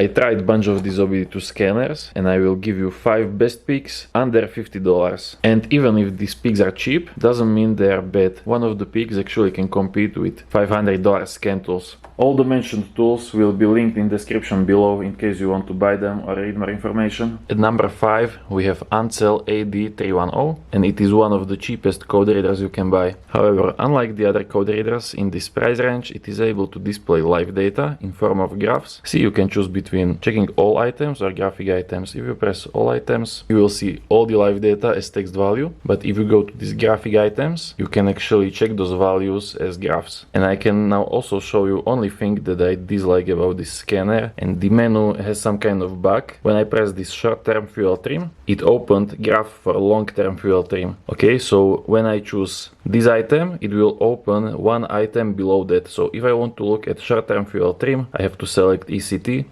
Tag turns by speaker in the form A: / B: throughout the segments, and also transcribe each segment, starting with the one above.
A: I tried a bunch of these OBD2 scanners and I will give you 5 best picks under $50. And even if these picks are cheap, doesn't mean they are bad. One of the picks actually can compete with $500 scan tools. All the mentioned tools will be linked in description below in case you want to buy them or read more information. At number 5 we have Unel AD310 and it is one of the cheapest code readers you can buy. However, unlike the other code readers in this price range, it is able to display live data in form of graphs. See, you can choose between checking all items or graphic items. If you press all items, you will see all the live data as text value, but if you go to these graphic items, you can actually check those values as graphs. And I can now also show you only thing that I dislike about this scanner, and the menu has some kind of bug. When I press this short-term fuel trim, it opened graph for long-term fuel trim. Okay, so when I choose this item, it will open one item below that. So if I want to look at short-term fuel trim, I have to select ECT,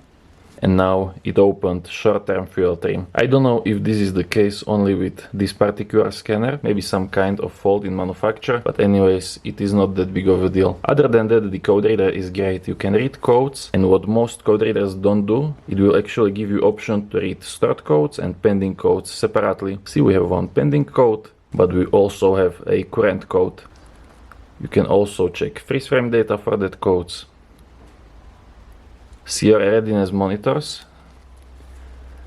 A: and now it opened short-term fuel trim. I don't know if this is the case only with this particular scanner, maybe some kind of fault in manufacture, but anyways, it is not that big of a deal. Other than that, the code reader is great. You can read codes, and what most code readers don't do, it will actually give you option to read stored codes and pending codes separately. See, we have one pending code, but we also have a current code. You can also check freeze frame data for that codes. See your readiness monitors,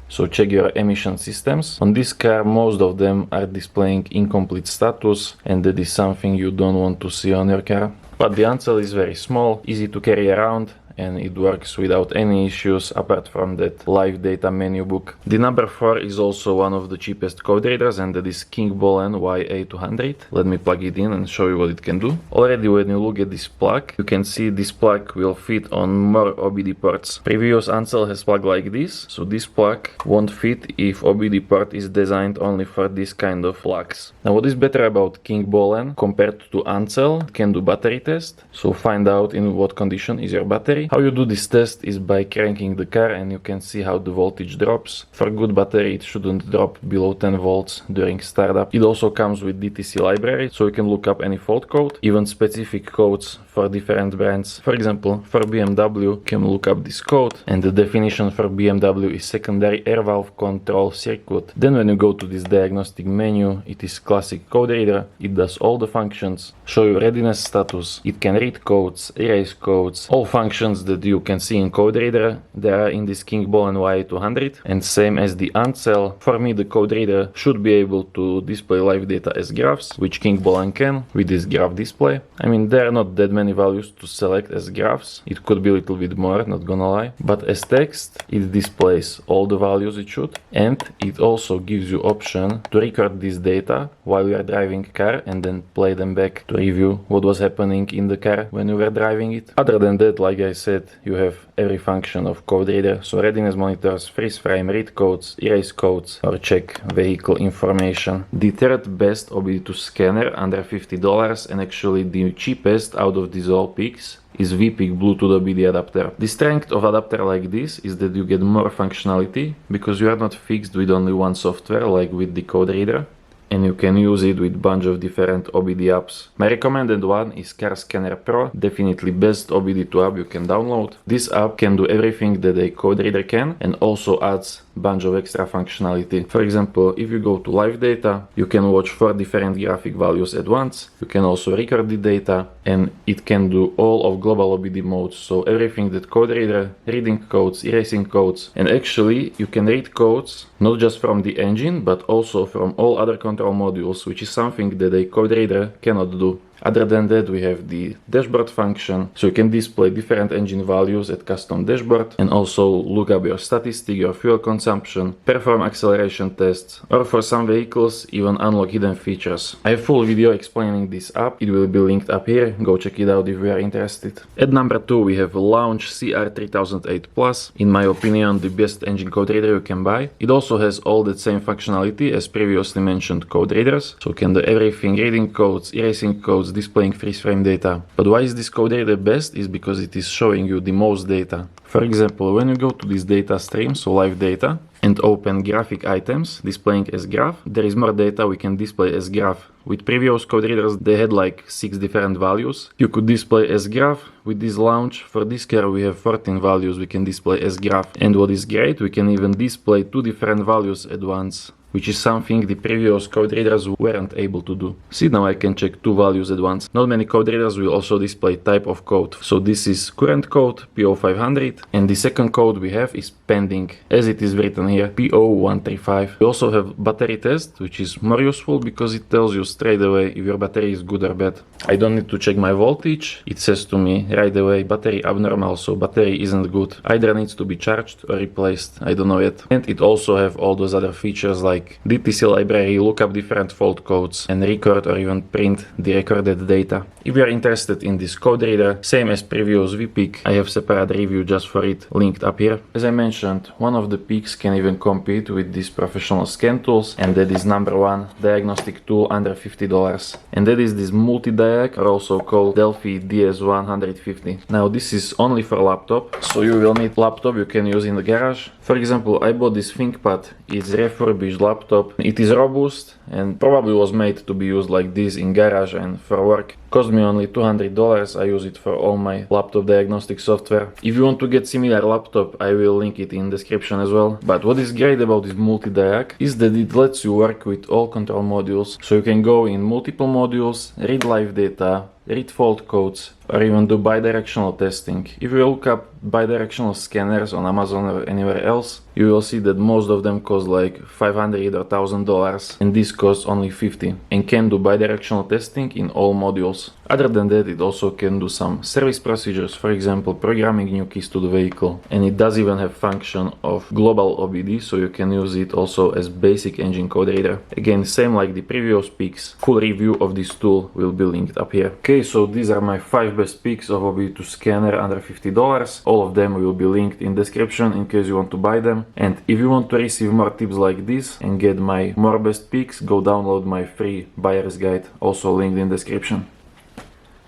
A: so check your emission systems. On this car, most of them are displaying incomplete status, and that is something you don't want to see on your car. But the Unel is very small, easy to carry around, and it works without any issues apart from that live data menu book. The number 4 is also one of the cheapest code readers, and that is Bolan YA200. Let me plug it in and show you what it can do. Already when you look at this plug, you can see this plug will fit on more OBD ports. Previous Unel has plug like this, so this plug won't fit if OBD port is designed only for this kind of plugs. Now what is better about Bolan compared to Unel? It can do battery test, so find out in what condition is your battery. How you do this test is by cranking the car, and you can see how the voltage drops. For good battery, it shouldn't drop below 10 volts during startup. It also comes with DTC library, so you can look up any fault code, even specific codes for different brands. For example, for BMW, you can look up this code, and the definition for BMW is secondary air valve control circuit. Then when you go to this diagnostic menu, it is classic code reader. It does all the functions, show you readiness status, it can read codes, erase codes, all functions that you can see in code reader, they are in this Bolan YA200, and same as the Unel. For me, the code reader should be able to display live data as graphs, which Bolan can with this graph display. I mean, there are not that many values to select as graphs. It could be a little bit more, not gonna lie, but as text it displays all the values it should, and it also gives you option to record this data while you are driving car and then play them back to review what was happening in the car when you were driving it. Other than that, like I said, you have every function of code reader, so readiness monitors, freeze frame, read codes, erase codes, or check vehicle information. The third best OBD2 scanner under $50, and actually the cheapest out of these all picks, is VPIC Blueto OBD Adapter. The strength of adapter like this is that you get more functionality, because you are not fixed with only one software like with the code reader, and you can use it with bunch of different OBD apps. My recommended one is Car Scanner Pro, definitely best OBD2 app you can download. This app can do everything that a code reader can, and also adds bunch of extra functionality. For example, if you go to live data, you can watch 4 different graphic values at once. You can also record the data, and it can do all of global OBD modes, so everything that code reader, reading codes, erasing codes, and actually you can read codes not just from the engine but also from all other control modules, which is something that a code reader cannot do. Other than that, we have the dashboard function, so you can display different engine values at custom dashboard, and also look up your statistic, your fuel consumption, perform acceleration tests, or for some vehicles even unlock hidden features. I have full video explaining this app, it will be linked up here, go check it out if you are interested. At number 2 we have Launch CR3008 Plus, in my opinion the best engine code reader you can buy. It also has all that same functionality as previously mentioned code readers, so you can do everything, reading codes, erasing codes, records displaying freeze frame data. But why is this code reader best is because it is showing you the most data. For example, when you go to this data stream, so live data, and open graphic items displaying as graph, there is more data we can display as graph. With previous code readers they had like 6 different values you could display as graph. With this launch, for this car we have 14 values we can display as graph. And what is great, we can even display 2 different values at once, which is something the previous code readers weren't able to do. See, now I can check 2 values at once. Not many code readers will also display type of code. So this is current code, P0500, and the second code we have is pending, as it is written here, P0135. We also have battery test, which is more useful because it tells you straight away if your battery is good or bad. I don't need to check my voltage. It says to me right away, battery abnormal, so battery isn't good. Either needs to be charged or replaced, I don't know yet. And it also have all those other features like DTC library, look up different fault codes and record or even print the recorded data. If you are interested in this code reader, same as previous VPIC, I have separate review just for it linked up here. As I mentioned, one of the peaks can even compete with these professional scan tools, and that is number one diagnostic tool under $50. And that is this MultiDiak, or also called Delfy DS150. Now this is only for laptop, so you will need laptop you can use in the garage. For example, I bought this ThinkPad. It's refurbished laptop. It is robust and probably was made to be used like this in garage and for work. Cost me only $200. I use it for all my laptop diagnostic software. If you want to get similar laptop, I will link it in description as well. But what is great about this MultiDiak is that it lets you work with all control modules. So you can go in multiple modules, read live data, read fault codes, or even do bidirectional testing. If you look up bidirectional scanners on Amazon or anywhere else, you will see that most of them cost like $500 or $1,000, and this costs only $50 and can do bidirectional testing in all modules. Other than that, it also can do some service procedures, for example programming new keys to the vehicle, and it does even have function of global OBD, so you can use it also as basic engine code reader. Again, same like the previous picks. Full review of this tool will be linked up here. Okay, so these are my 5 best picks of OBD2 scanner under $50. All of them will be linked in description in case you want to buy them. And if you want to receive more tips like this and get my more best picks, go download my free buyer's guide, also linked in description.